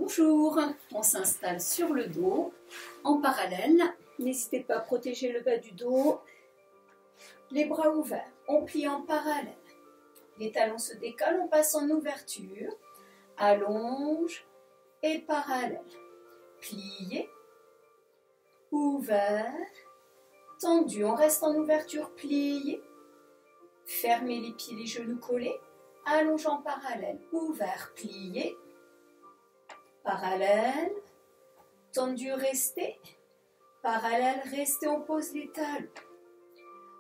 Bonjour, on s'installe sur le dos, en parallèle. N'hésitez pas à protéger le bas du dos. Les bras ouverts, on plie en parallèle. Les talons se décollent, on passe en ouverture. Allonge et parallèle. Plié, ouvert, tendu. On reste en ouverture, plié. Fermez les pieds, les genoux collés. Allonge en parallèle, ouvert, plié. Parallèle, tendu, restez. Parallèle, restez, on pose les talons.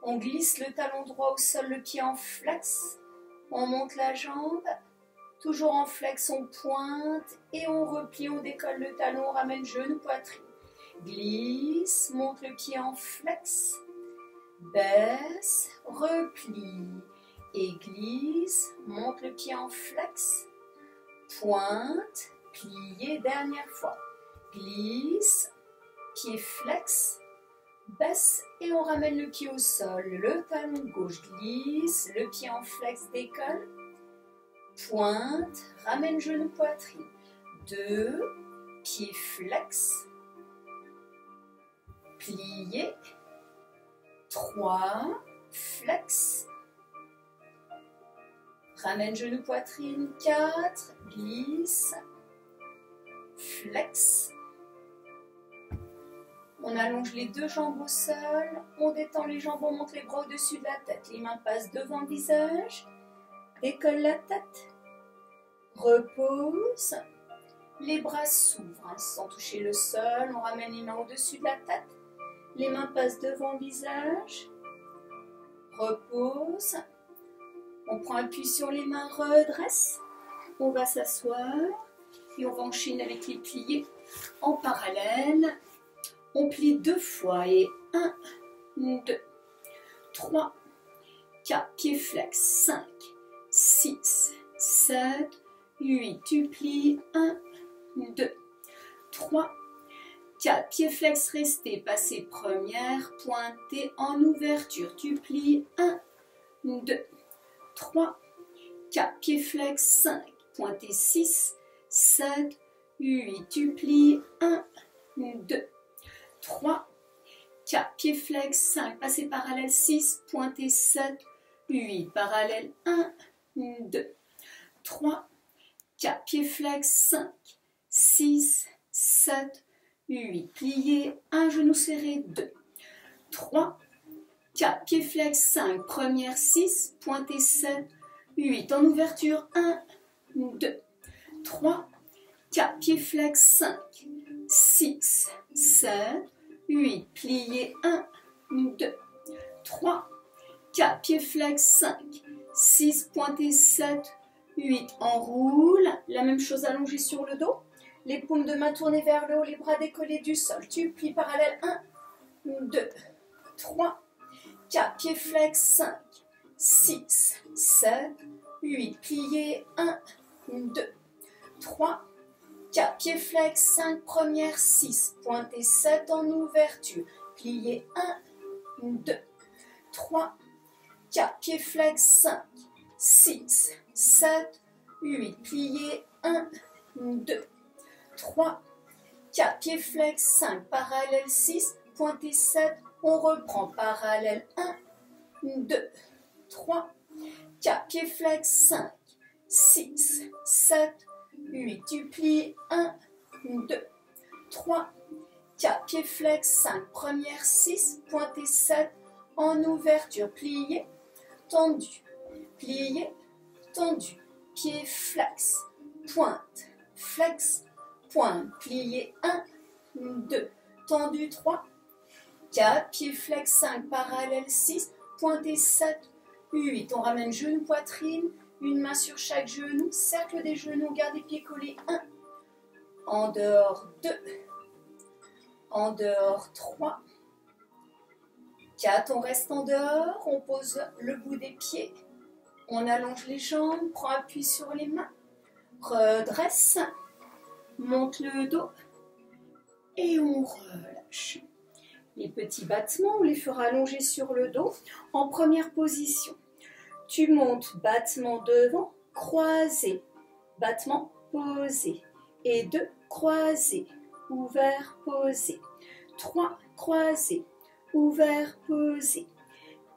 On glisse le talon droit au sol, le pied en flex. On monte la jambe, toujours en flex, on pointe et on replie, on décolle le talon, on ramène genou, poitrine. Glisse, monte le pied en flex, baisse, replie et glisse, monte le pied en flex, pointe, plié, dernière fois. Glisse, pied flex, baisse et on ramène le pied au sol. Le talon gauche glisse, le pied en flex décolle, pointe, ramène genou, poitrine. 2, pied flex, plié. 3, flex, ramène genou, poitrine. 4, glisse, flex. On allonge les deux jambes au sol, on détend les jambes, on monte les bras au-dessus de la tête. Les mains passent devant le visage, décolle la tête, repose, les bras s'ouvrent sans toucher le sol. On ramène les mains au-dessus de la tête, les mains passent devant le visage, repose. On prend appui sur les mains, redresse, on va s'asseoir et on va enchaîner avec les pliés en parallèle. On plie 2 fois et 1, 2, 3, 4, pied flex, 5, 6, 7, 8, tu plies, 1, 2, 3, 4, pied flex, restez, passez première, pointez en ouverture, tu plies, 1, 2, 3, 4, pied flex, 5, pointez 6, 7, 8, tu plies, 1, 2, 3, 4, pied flex, 5, passez parallèle, 6, pointez 7, 8, parallèle, 1, 2, 3, 4, pied flex, 5, 6, 7, 8, plié, un genou serré, 2, 3, 4, pied flex, 5, première, 6, pointez 7, 8, en ouverture, 1, 2, 3, 4, pied flex, 5, 6, 7, 8, plié, 1, 2, 3, 4, pied flex, 5, 6, pointez 7, 8, enroule, la même chose allongée sur le dos, les paumes de main tournées vers le haut, les bras décollés du sol, tu plies parallèle, 1, 2, 3, 4, pied flex, 5, 6, 7, 8, plié, 1, 2, 3, 4, pied flex, 5, première, 6, pointez 7 en ouverture, plié, 1, 2, 3, 4, pied flex, 5, 6, 7, 8, plié, 1, 2, 3, 4, pied flex, 5, parallèle, 6, pointez 7, on reprend, parallèle, 1, 2, 3, 4, pied flex, 5, 6, 7, 8, tu plies, 1, 2, 3, 4, pied flex, 5, première, 6, pointez 7, en ouverture, plié, tendu, plié, tendu, pied flex, pointe, plié, 1, 2, tendu, 3, 4, pied flex, 5, parallèle, 6, pointez 7, 8, on ramène genou, poitrine, une main sur chaque genou, cercle des genoux, garde les pieds collés, 1, en dehors, 2, en dehors, 3, 4, on reste en dehors, on pose le bout des pieds, on allonge les jambes, prend appui sur les mains, redresse, monte le dos et on relâche. Les petits battements, on les fera allonger sur le dos en première position. Tu montes, battement devant, croisé, battement, posé, et 2 croisés, ouvert, posé. 3 croisés, ouvert, posé.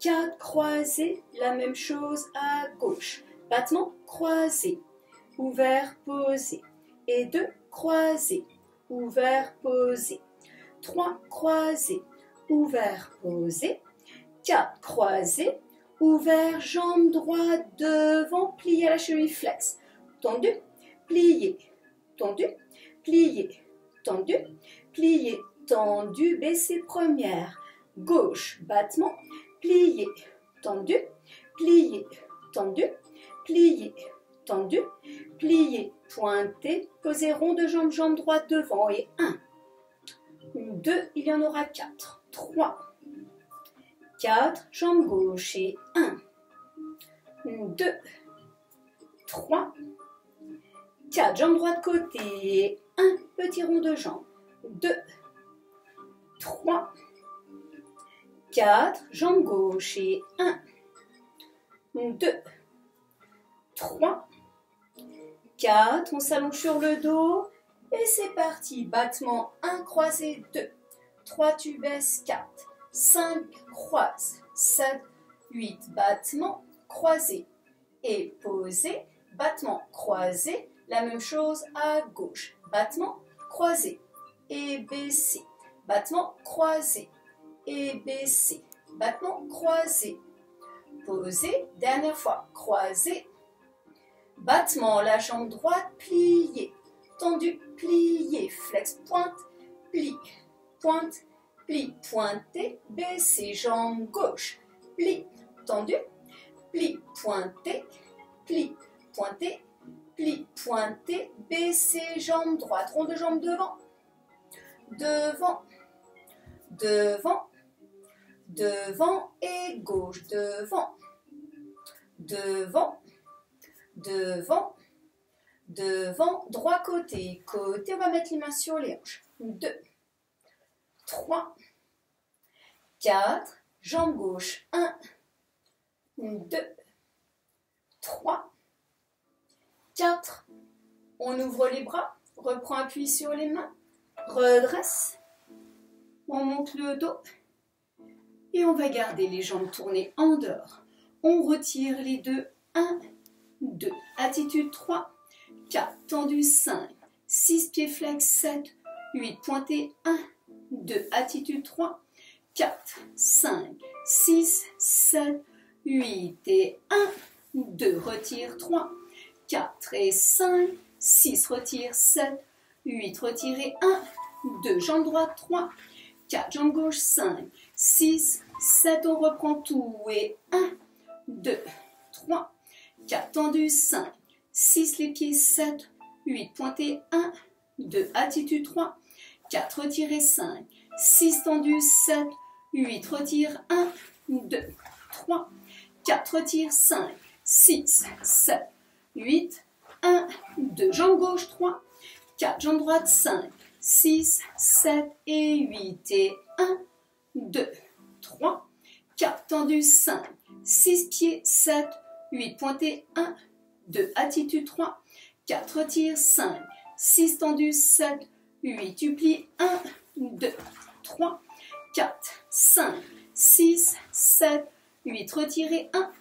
4 croisés, la même chose à gauche. Battement croisé, ouvert, posé. Et 2 croisés, ouvert, posé. 3 croisés, ouvert, posé. 4 croisés, ouvert, jambe droite devant, plié à la cheville flex. Tendu, plié, tendu, plié, tendu, plié, tendu, baissé première. Gauche, battement, plié, tendu, plié, tendu, plié, tendu, plié, pointé, posé rond de jambe, jambe droite devant. Et 1, 2, il y en aura 4, 3, 4, jambe gauche et 1, 2, 3, 4, jambe droite côté et 1, petit rond de jambe, 2, 3, 4, jambe gauche et 1, 2, 3, 4, on s'allonge sur le dos et c'est parti, battement 1, croisé 2, 3, tu baisses 4, 5, croise, 7, 8, battement, croisé et posé, battement croisé, la même chose à gauche, battement croisé et baissé, battement croisé et baissé, battement croisé, posé, dernière fois, croisé, battement, la jambe droite pliée, tendu, plié, flex, pointe, plie, pointe, plie, pointé, baissé, jambe gauche, plie, tendu, plie, pointé, plie, pointé, plie, pointé, baissé, jambe droite, rond de jambe devant, devant, devant, devant et gauche, devant, devant, devant, devant, droit côté, côté, on va mettre les mains sur les hanches, 2, 3, 4, jambe gauche, 1, 2, 3, 4, on ouvre les bras, reprend appui sur les mains, redresse, on monte le dos et on va garder les jambes tournées en dehors. On retire les deux, 1, 2, attitude 3, 4, tendu 5, 6, pieds flex 7, 8, pointé 1, 2, attitude 3, 4, 5, 6, 7, 8 et 1, 2, retire 3, 4 et 5, 6, retire 7, 8, retirez 1, 2, jambe droite 3, 4, jambe gauche 5, 6, 7, on reprend tout et 1, 2, 3, 4, tendu 5, 6, les pieds 7, 8, pointé 1, 2, attitude 3, 4, retirez 5, 6, tendu 7, 8, retire 1, 2, 3, 4, retire 5, 6, 7, 8, 1, 2, jambe gauche 3, 4, jambe droite 5, 6, 7 et 8 et 1, 2, 3, 4, tendu 5, 6, pieds 7, 8, pointé 1, 2, attitude 3, 4, retire 5, 6, tendu 7, 8, tu plies 1, 2, 3, 4, 5, 6, 7, 8, retirez 1,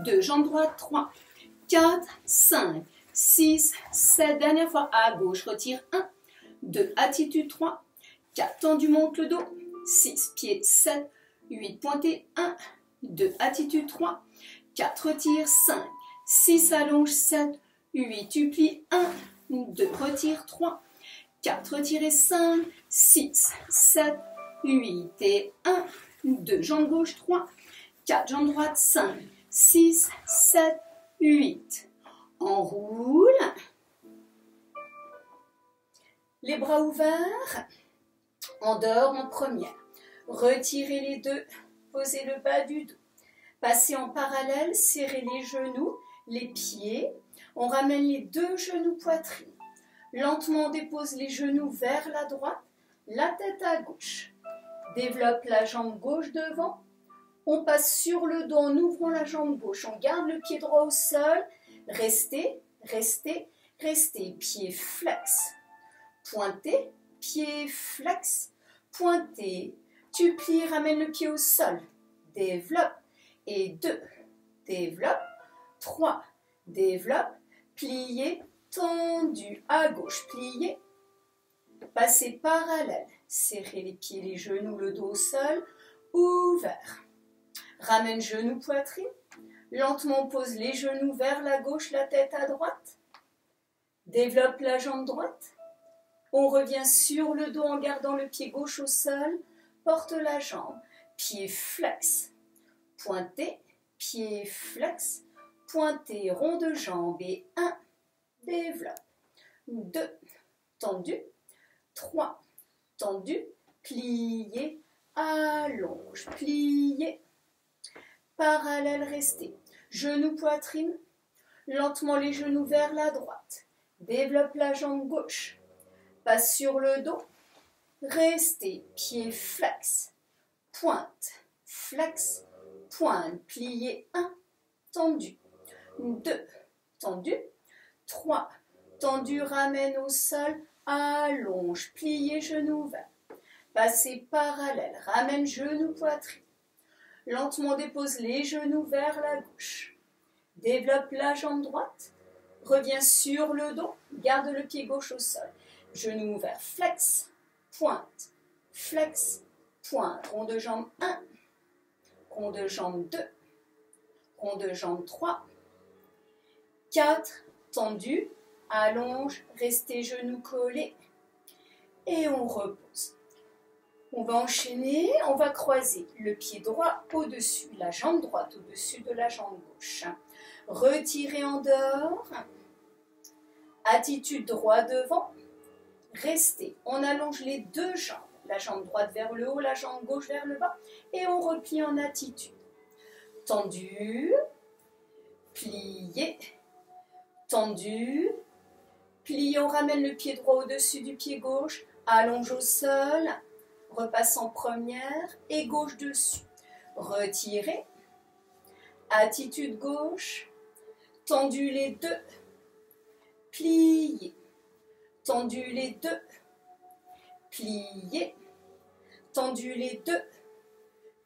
2, jambe droite 3, 4, 5, 6, 7, dernière fois à gauche, retire 1, 2, attitude 3, 4, tendu, monte le dos, 6, pieds 7, 8, pointé 1, 2, attitude 3, 4, retire 5, 6, allonge 7, 8, tu plies 1, 2, retire 3, 4, retirez 5, 6, 7, 8 et 1, 2, jambe gauche 3, 4, jambe droite 5, 6, 7, 8. On roule. Les bras ouverts. On dort en première. Retirez les deux. Posez le bas du dos. Passez en parallèle. Serrez les genoux, les pieds. On ramène les deux genoux poitrine. Lentement, on dépose les genoux vers la droite. La tête à gauche. Développe la jambe gauche devant. On passe sur le dos en ouvrant la jambe gauche. On garde le pied droit au sol. Restez, restez, restez. Pied flex. pointé, pied flex, pointé, tu plies, ramène le pied au sol, développe, et 2, développe, 3, développe, plié, tendu, à gauche, plié, passez parallèle, serrez les pieds, les genoux, le dos au sol, ouvert, ramène genoux, poitrine, lentement pose les genoux vers la gauche, la tête à droite, développe la jambe droite, on revient sur le dos en gardant le pied gauche au sol, porte la jambe, pied flex, pointé, pied flex, pointé, rond de jambe et 1, développe, 2, tendu, 3, tendu, plié, allonge, plié, parallèle, restez, genoux, poitrine, lentement les genoux vers la droite, développe la jambe gauche, passe sur le dos, restez, pied flex, pointe, flex, pointe, plié, 1, tendu, 2, tendu, 3, tendu, ramène au sol, allonge, plié, genou ouvert, passez parallèle, ramène genou, poitrine, lentement dépose les genoux vers la gauche, développe la jambe droite, reviens sur le dos, garde le pied gauche au sol, genou ouvert, flex, pointe, rond de jambe 1, rond de jambe 2, rond de jambe 3, 4, tendu, allonge, restez genoux collés et on repose. On va enchaîner, on va croiser le pied droit au-dessus, la jambe droite au-dessus de la jambe gauche. Retirez en dehors, attitude droit devant, restez, on allonge les deux jambes, la jambe droite vers le haut, la jambe gauche vers le bas et on replie en attitude. Tendu, plié, tendu, plié, on ramène le pied droit au-dessus du pied gauche, allonge au sol, repasse en première et gauche dessus. Retirez, attitude gauche, tendu les deux, plié, tendu les deux, plié, tendu les deux,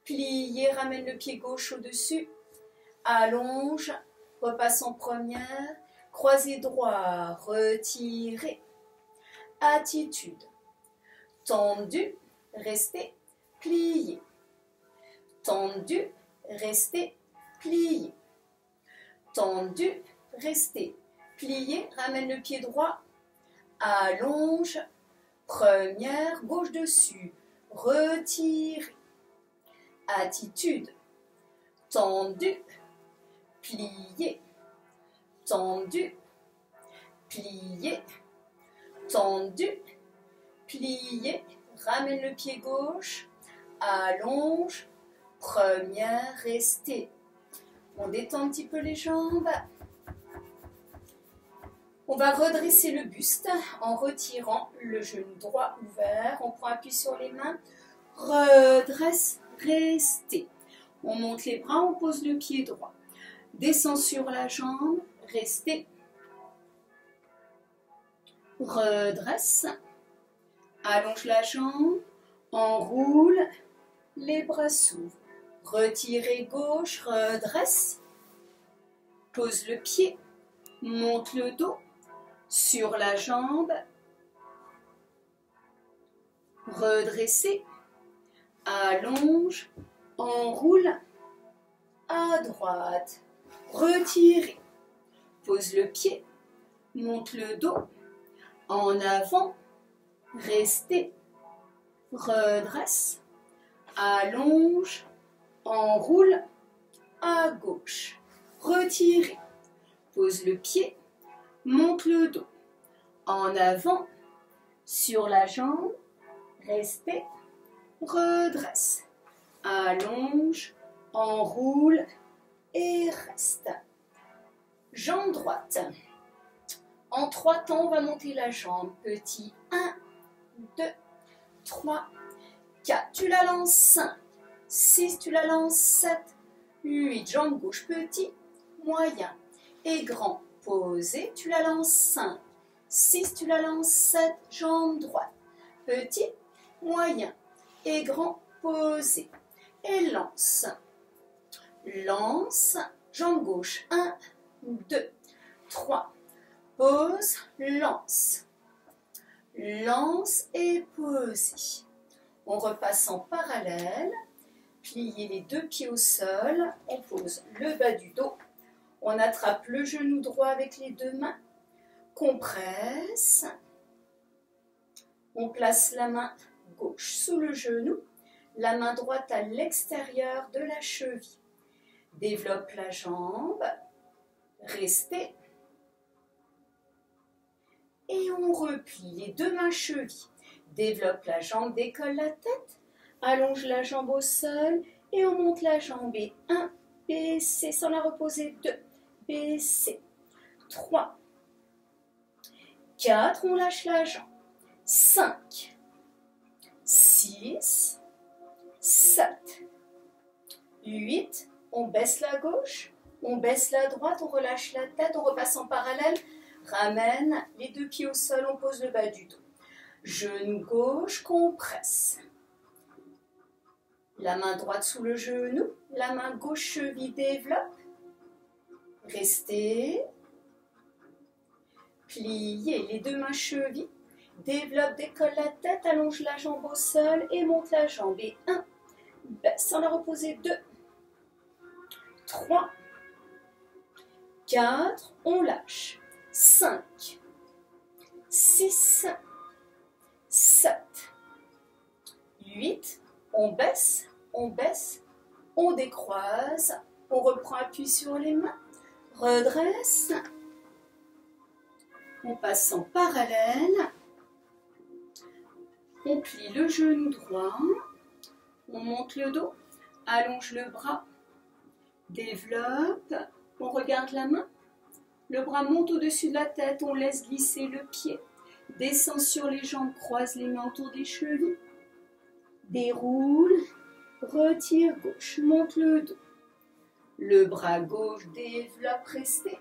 plié, ramène le pied gauche au-dessus, allonge, repasse en première, croisé droit, retirez, attitude, tendu, restez, plié, tendu, restez, plié, tendu, restez, plié, ramène le pied droit, allonge, première, gauche dessus, retirez, attitude, tendu, plié, tendu, plié, tendu, plié, ramène le pied gauche, allonge, première, restez. On détend un petit peu les jambes. On va redresser le buste en retirant le genou droit ouvert. On prend appui sur les mains, redresse, restez. On monte les bras, on pose le pied droit. Descend sur la jambe, restez. Redresse, allonge la jambe, enroule, les bras s'ouvrent. Retirez gauche, redresse, pose le pied, monte le dos sur la jambe, redressez, allonge, enroule, à droite, retirez, pose le pied, monte le dos, en avant, restez, redresse, allonge, enroule, à gauche, retirez, pose le pied, monte le dos, en avant, sur la jambe, restez, redresse, allonge, enroule et reste. Jambe droite. En 3 temps, on va monter la jambe. Petit 1, 2, 3, 4. Tu la lances 5, 6, tu la lances 7, 8. Jambe gauche, petit, moyen et grand. Posé, tu la lances 5, 6, tu la lances, 7, jambe droite. Petit, moyen et grand, posé. Et lance. Lance, jambe gauche. 1, 2, 3. Pose, lance. Lance et posez. On repasse en parallèle. Pliez les deux pieds au sol. On pose le bas du dos. On attrape le genou droit avec les deux mains. Compresse. On place la main gauche sous le genou. La main droite à l'extérieur de la cheville. Développe la jambe. Restez. Et on replie les deux mains chevilles. Développe la jambe, décolle la tête. Allonge la jambe au sol et on monte la jambe. Et 1, baissez sans la reposer. 2, baissez. 3, 4, on lâche la jambe. 5, 6, 7, 8, on baisse la gauche, on baisse la droite, on relâche la tête, on repasse en parallèle, ramène les deux pieds au sol, on pose le bas du dos. Genou gauche, compresse. La main droite sous le genou, la main gauche cheville développe. Restez. Pliez les deux mains chevilles. Développe, décolle la tête, allonge la jambe au sol et monte la jambe. Et 1, baisse sans la reposer. 2, 3, 4, on lâche. 5, 6, 7, 8, on baisse, on décroise, on reprend appui sur les mains, redresse, on passe en parallèle, on plie le genou droit, on monte le dos, allonge le bras, développe, on regarde la main, le bras monte au-dessus de la tête, on laisse glisser le pied, descend sur les jambes, croise les mains autour des chevilles, déroule, retire gauche, monte le dos, le bras gauche développe, restez,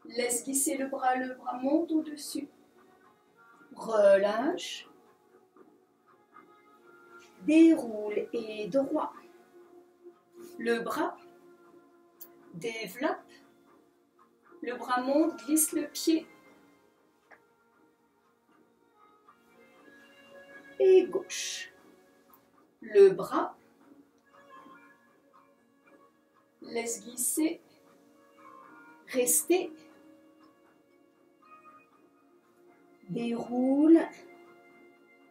laisse glisser le bras monte au-dessus, relâche, déroule et droit, le bras développe, le bras monte, glisse le pied et gauche, le bras, laisse glisser, restez, déroule,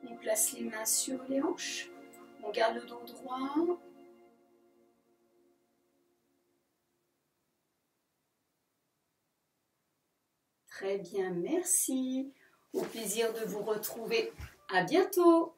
on place les mains sur les hanches, on garde le dos droit. Très bien, merci. Au plaisir de vous retrouver. À bientôt.